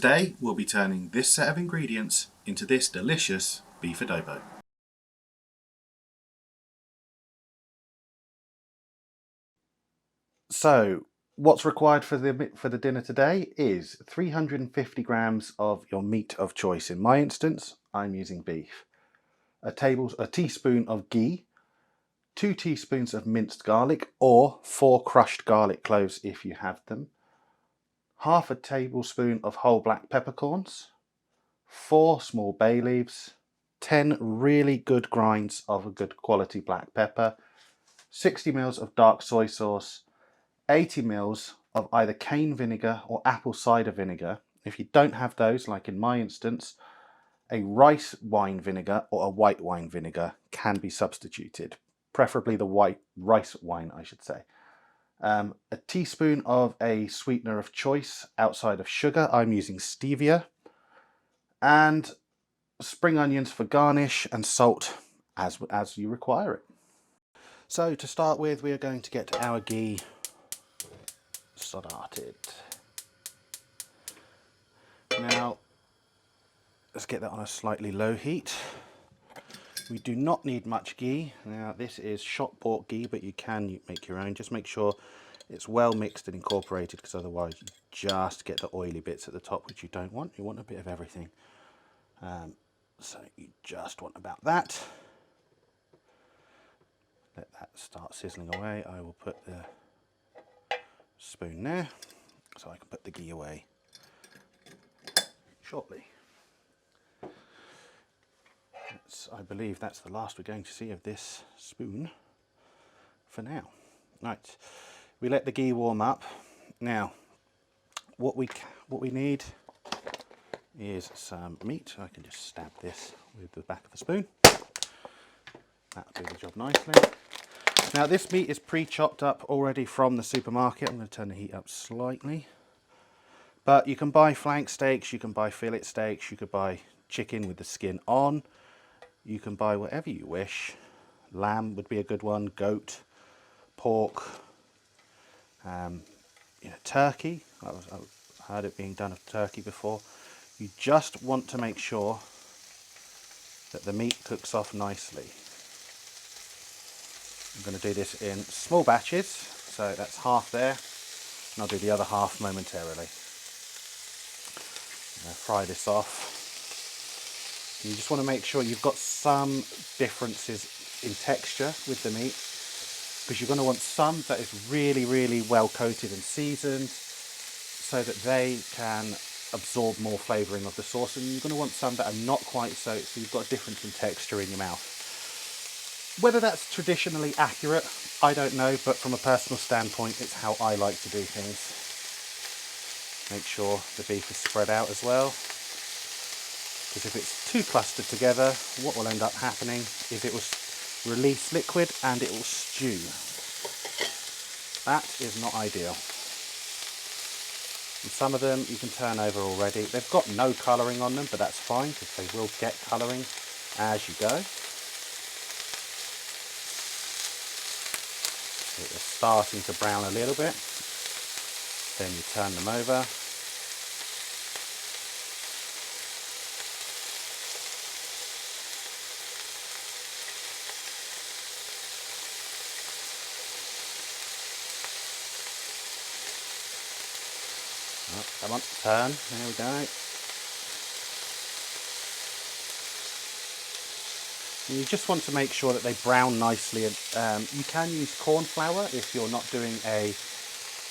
Today we'll be turning this set of ingredients into this delicious beef adobo. So what's required for the dinner today is 350 grams of your meat of choice. In my instance, I'm using beef. A teaspoon of ghee, 2 teaspoons of minced garlic or 4 crushed garlic cloves if you have them, half a tablespoon of whole black peppercorns, 4 small bay leaves, 10 really good grinds of a good quality black pepper, 60 ml of dark soy sauce, 80 ml of either cane vinegar or apple cider vinegar. If you don't have those, like in my instance, a rice wine vinegar or a white wine vinegar can be substituted, preferably the white rice wine, I should say. A teaspoon of a sweetener of choice outside of sugar. I'm using stevia. And spring onions for garnish and salt as you require it. So to start with, we are going to get our ghee started. Now, let's get that on a slightly low heat. We do not need much ghee. Now, this is shop bought ghee, but you can make your own. Just make sure it's well mixed and incorporated, because otherwise you just get the oily bits at the top, which you don't want. You want a bit of everything. So you just want about that. Let that start sizzling away. I will put the spoon there so I can put the ghee away shortly. I believe that's the last we're going to see of this spoon for now. Right, we let the ghee warm up. Now, what we need is some meat. I can just stab this with the back of the spoon. That'll do the job nicely. Now, this meat is pre-chopped up already from the supermarket. I'm going to turn the heat up slightly. But you can buy flank steaks, you can buy fillet steaks, you could buy chicken with the skin on. You can buy whatever you wish. Lamb would be a good one, goat, pork, turkey. I've heard it being done of turkey before. You just want to make sure that the meat cooks off nicely. I'm going to do this in small batches, so that's half there, and I'll do the other half momentarily. Fry this off. You just want to make sure you've got some differences in texture with the meat, because you're going to want some that is really well coated and seasoned so that they can absorb more flavouring of the sauce, and you're going to want some that are not quite so you've got a difference in texture in your mouth. Whether that's traditionally accurate, I don't know, but from a personal standpoint, it's how I like to do things. Make sure the beef is spread out as well, because if it's too clustered together, what will end up happening is it will release liquid and it will stew. That is not ideal. And some of them you can turn over already. They've got no colouring on them, but that's fine, because they will get colouring as you go. They're starting to brown a little bit. Then you turn them over. Oh, come on, turn. There we go. You just want to make sure that they brown nicely. You can use corn flour if you're not doing a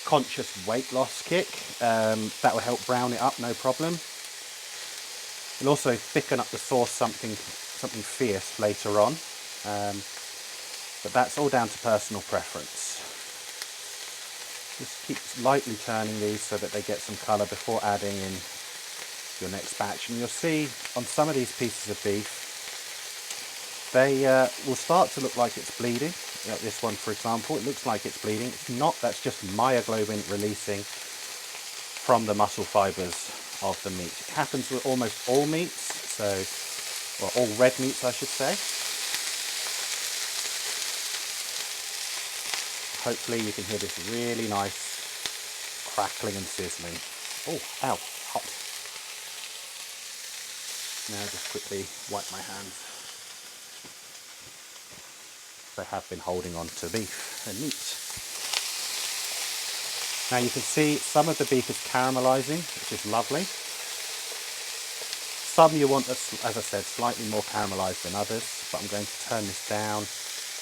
conscious weight loss kick. That will help brown it up, no problem. It'll also thicken up the sauce something fierce later on. But that's all down to personal preference. Just keep lightly turning these so that they get some colour before adding in your next batch. And you'll see on some of these pieces of beef, they will start to look like it's bleeding. Like this one, for example, it looks like it's bleeding. It's not. That's just myoglobin releasing from the muscle fibres of the meat. It happens with almost all meats, or all red meats, I should say. Hopefully you can hear this really nice crackling and sizzling. Oh, ow, hot. Now just quickly wipe my hands. I have been holding on to beef and meat. Now you can see some of the beef is caramelising, which is lovely. Some you want, as I said, slightly more caramelised than others, but I'm going to turn this down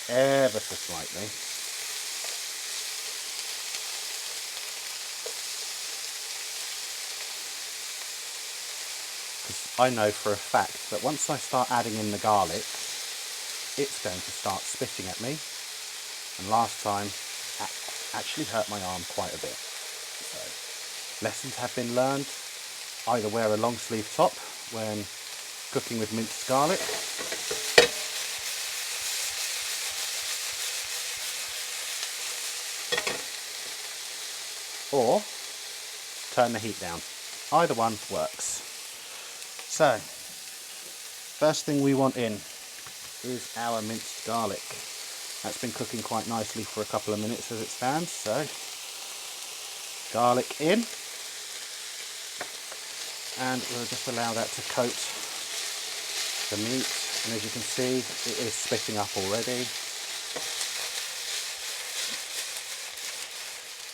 ever so slightly. Because I know for a fact that once I start adding in the garlic, it's going to start spitting at me. And last time, actually hurt my arm quite a bit. So, lessons have been learned. Either wear a long sleeve top when cooking with minced garlic, or turn the heat down. Either one works. So, first thing we want in is our minced garlic. That's been cooking quite nicely for a couple of minutes as it stands, so garlic in, and we'll just allow that to coat the meat, and as you can see it is spitting up already.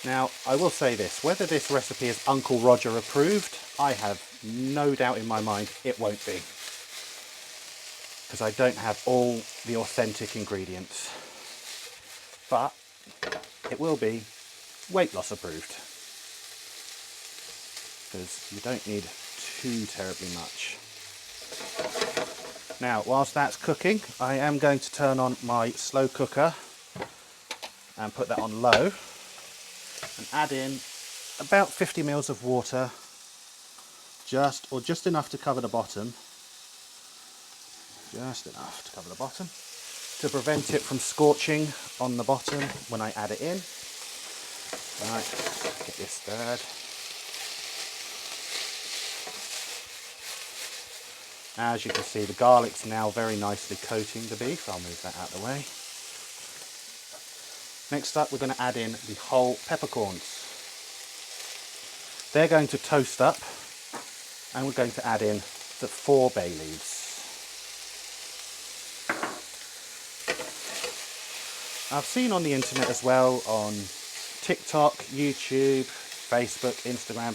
Now I will say this, whether this recipe is Uncle Roger approved, I have no doubt in my mind it won't be, because I don't have all the authentic ingredients. But it will be weight loss approved, because you don't need too terribly much. Now, whilst that's cooking, I am going to turn on my slow cooker and put that on low and add in about 50 mils of water, just enough to cover the bottom, to prevent it from scorching on the bottom when I add it in. Right, get this stirred. As you can see, the garlic's now very nicely coating the beef. I'll move that out of the way. Next up, we're going to add in the whole peppercorns. They're going to toast up, and we're going to add in the 4 bay leaves. I've seen on the internet as well, on TikTok, YouTube, Facebook, Instagram,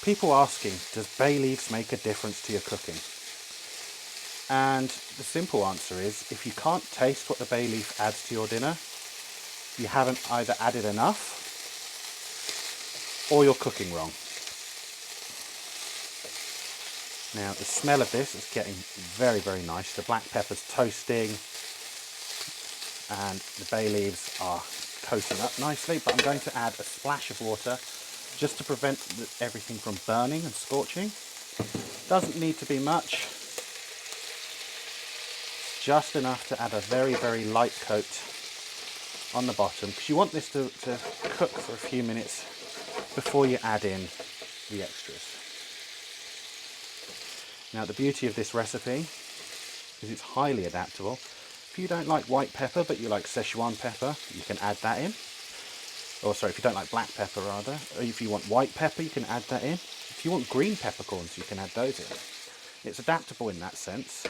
people asking, does bay leaves make a difference to your cooking? And the simple answer is, if you can't taste what the bay leaf adds to your dinner, you haven't either added enough or you're cooking wrong. Now the smell of this is getting very, very nice. The black pepper's toasting and the bay leaves are coating up nicely, but I'm going to add a splash of water just to prevent everything from burning and scorching. Doesn't need to be much, just enough to add a very, very light coat on the bottom, because you want this to cook for a few minutes before you add in the extras. Now the beauty of this recipe is it's highly adaptable. If you don't like white pepper but you like Szechuan pepper, you can add that in. Or sorry, if you don't like black pepper rather, or if you want white pepper, you can add that in. If you want green peppercorns, you can add those in. It's adaptable in that sense.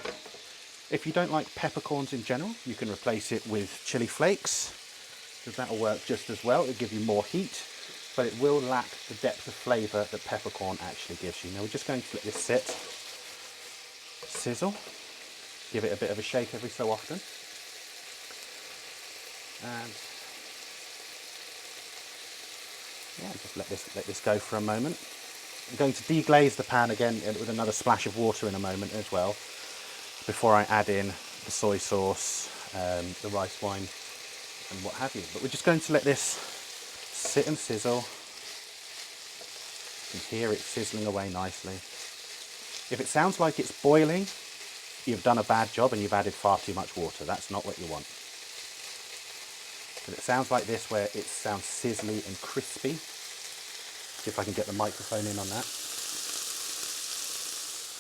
If you don't like peppercorns in general, you can replace it with chili flakes, because that will work just as well. It'll give you more heat, but it will lack the depth of flavour that peppercorn actually gives you. Now we're just going to let this sit, sizzle, give it a bit of a shake every so often, and yeah, just let this go for a moment. I'm going to deglaze the pan again with another splash of water in a moment as well, before I add in the soy sauce, the rice wine and what have you. But we're just going to let this sit and sizzle. You can hear it sizzling away nicely. If it sounds like it's boiling, you've done a bad job and you've added far too much water. That's not what you want. But it sounds like this, where it sounds sizzly and crispy. See if I can get the microphone in on that.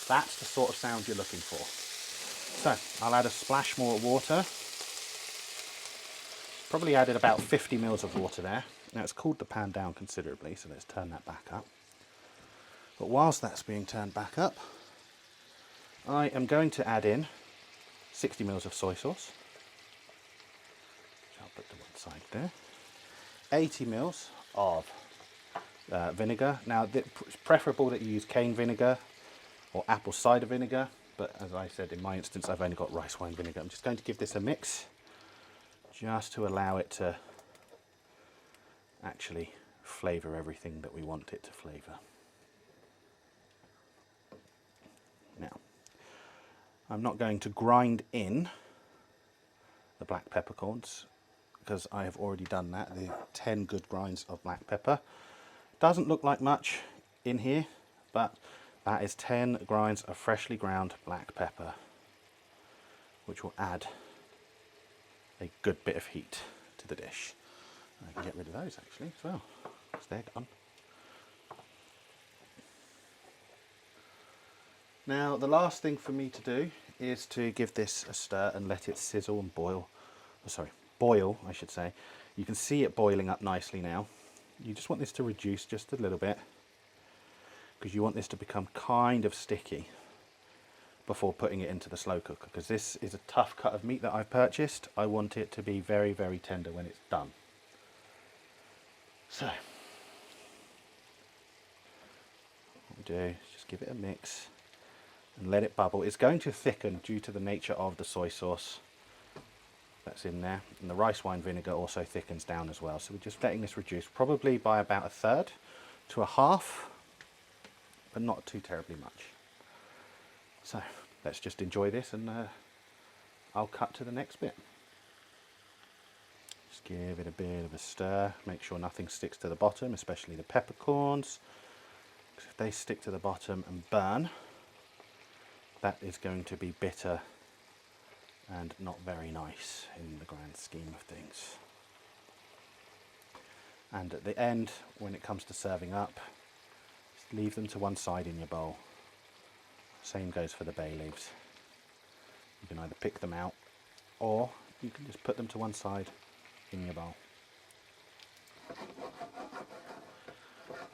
That's the sort of sound you're looking for. So I'll add a splash more water. Probably added about 50 mils of water there. Now it's cooled the pan down considerably, so let's turn that back up. But whilst that's being turned back up, I am going to add in 60 mils of soy sauce. I'll put to one side there. 80 mils of vinegar. Now, it's preferable that you use cane vinegar or apple cider vinegar, but as I said, in my instance, I've only got rice wine vinegar. I'm just going to give this a mix, just to allow it to actually flavour everything that we want it to flavour. Now, I'm not going to grind in the black peppercorns because I have already done that. The 10 good grinds of black pepper. Doesn't look like much in here, but that is 10 grinds of freshly ground black pepper, which will add a good bit of heat to the dish. I can get rid of those actually as well, because they're done. Now the last thing for me to do is to give this a stir and let it sizzle and boil. Oh, sorry, boil I should say. You can see it boiling up nicely now. You just want this to reduce just a little bit, because you want this to become kind of sticky before putting it into the slow cooker, because this is a tough cut of meat that I've purchased. I want it to be very, very tender when it's done. So, what we do is just give it a mix and let it bubble. It's going to thicken due to the nature of the soy sauce that's in there, and the rice wine vinegar also thickens down as well. So we're just letting this reduce probably by about a third to a half, but not too terribly much. So let's just enjoy this, and I'll cut to the next bit. Just give it a bit of a stir, make sure nothing sticks to the bottom, especially the peppercorns, because if they stick to the bottom and burn, that is going to be bitter and not very nice in the grand scheme of things. And at the end, when it comes to serving up, just leave them to one side in your bowl. Same goes for the bay leaves. You can either pick them out, or you can just put them to one side in your bowl.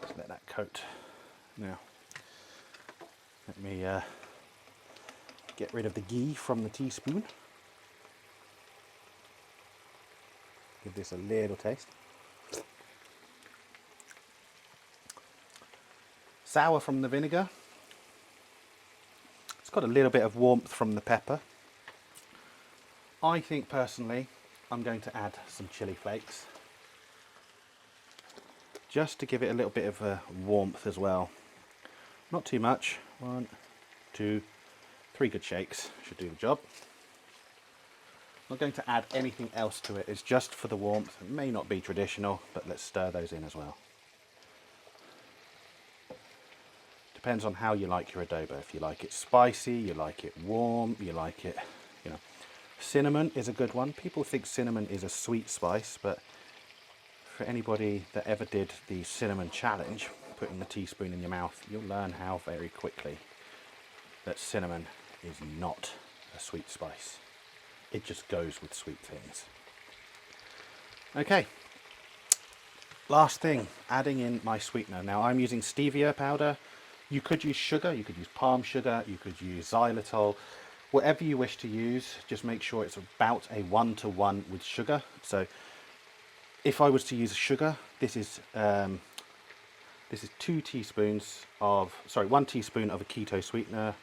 Just let that coat. Now, let me get rid of the ghee from the teaspoon. Give this a little taste. Sour from the vinegar. It's got a little bit of warmth from the pepper. I think personally I'm going to add some chili flakes, just to give it a little bit of a warmth as well. Not too much. 1, 2, 3 good shakes should do the job. I'm not going to add anything else to it. It's just for the warmth. It may not be traditional, but let's stir those in as well. Depends on how you like your adobo. If you like it spicy, you like it warm, you like it, you know. Cinnamon is a good one. People think cinnamon is a sweet spice, but for anybody that ever did the cinnamon challenge, putting a teaspoon in your mouth, you'll learn how very quickly that cinnamon is not a sweet spice. It just goes with sweet things. Okay, last thing, adding in my sweetener. Now I'm using stevia powder. You could use sugar, you could use palm sugar, you could use xylitol, whatever you wish to use. Just make sure it's about a 1-to-1 with sugar. So if I was to use sugar, this is 2 teaspoons of, sorry, 1 teaspoon of a keto sweetener,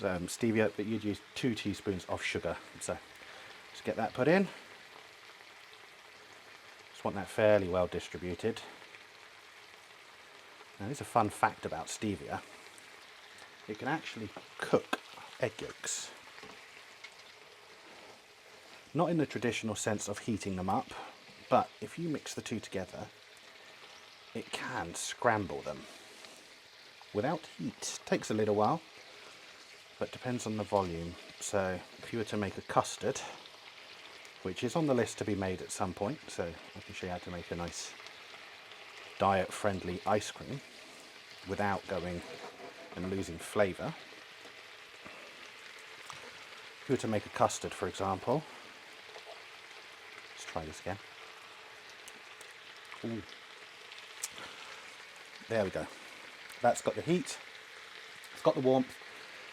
stevia, but you'd use 2 teaspoons of sugar. So just get that put in. Just want that fairly well distributed. Now, there's a fun fact about stevia. It can actually cook egg yolks. Not in the traditional sense of heating them up, but if you mix the two together, it can scramble them without heat. Takes a little while, but depends on the volume. So if you were to make a custard, which is on the list to be made at some point, so I can show you how to make a nice diet-friendly ice cream without going and losing flavour. If you were to make a custard, for example, let's try this again. Ooh. There we go. That's got the heat, it's got the warmth,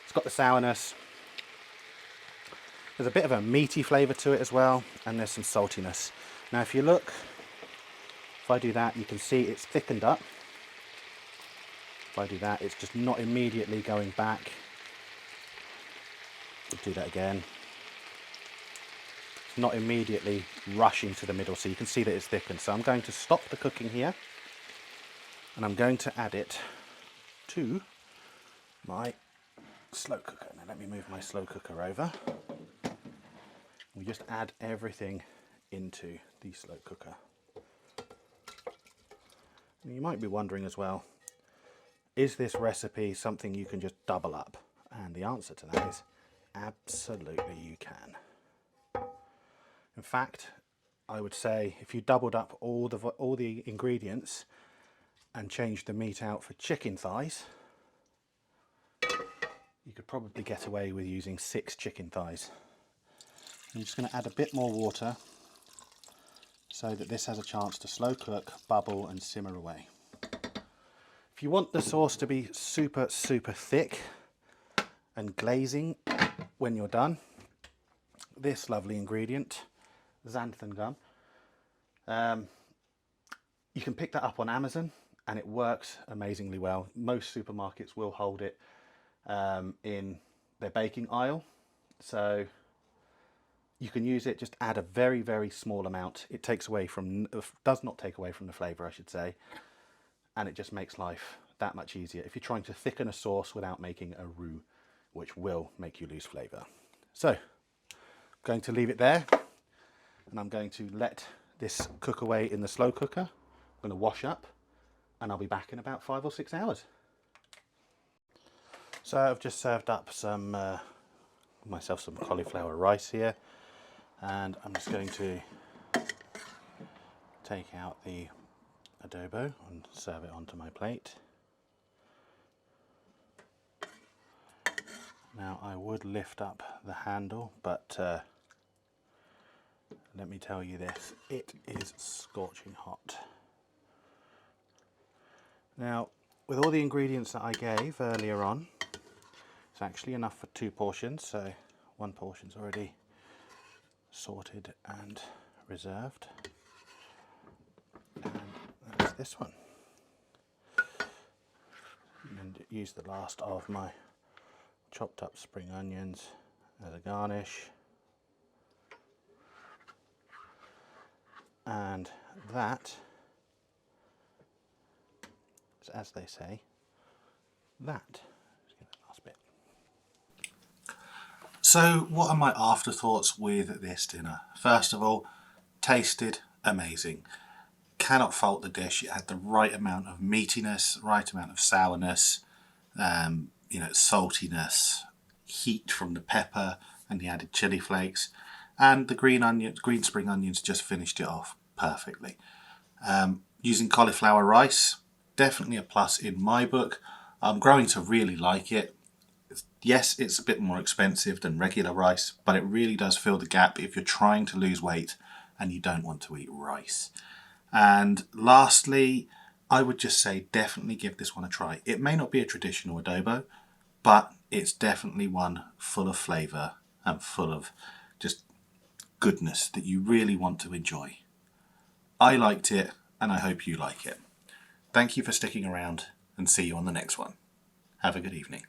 It's got the sourness. There's a bit of a meaty flavour to it as well, and there's some saltiness. Now if you look, if I do that, you can see it's thickened up. If I do that, it's just not immediately going back. We'll do that again. It's not immediately rushing to the middle, so you can see that it's thickened. So I'm going to stop the cooking here, and I'm going to add it to my slow cooker. Now let me move my slow cooker over. We just add everything into the slow cooker. And you might be wondering as well, is this recipe something you can just double up? And the answer to that is absolutely you can. In fact, I would say if you doubled up all the ingredients and changed the meat out for chicken thighs, you could probably get away with using 6 chicken thighs. I'm just going to add a bit more water so that this has a chance to slow cook, bubble and simmer away. If you want the sauce to be super thick and glazing when you're done, this lovely ingredient, xanthan gum, you can pick that up on Amazon and it works amazingly well. Most supermarkets will hold it in their baking aisle, so you can use it. Just add a very small amount. It does not take away from the flavour, I should say, and it just makes life that much easier if you're trying to thicken a sauce without making a roux, which will make you lose flavour. So I'm going to leave it there, and I'm going to let this cook away in the slow cooker. I'm going to wash up, and I'll be back in about 5 or 6 hours. So I've just served up myself some cauliflower rice here, and I'm just going to take out the adobo and serve it onto my plate. Now I would lift up the handle, but let me tell you this, it is scorching hot. Now, with all the ingredients that I gave earlier on, it's actually enough for 2 portions, so 1 portion's already sorted and reserved. And that's this one. And use the last of my chopped up spring onions as a garnish. And that, as they say, that. Let's get that last bit. So what are my afterthoughts with this dinner? First of all, tasted amazing. Cannot fault the dish. It had the right amount of meatiness, right amount of sourness, saltiness, heat from the pepper and the added chili flakes, and the green spring onions just finished it off perfectly. Using cauliflower rice, definitely a plus in my book. I'm growing to really like it. Yes, it's a bit more expensive than regular rice, but it really does fill the gap if you're trying to lose weight and you don't want to eat rice. And lastly, I would just say definitely give this one a try. It may not be a traditional adobo, but it's definitely one full of flavour and full of just goodness that you really want to enjoy. I liked it, and I hope you like it. Thank you for sticking around, and see you on the next one. Have a good evening.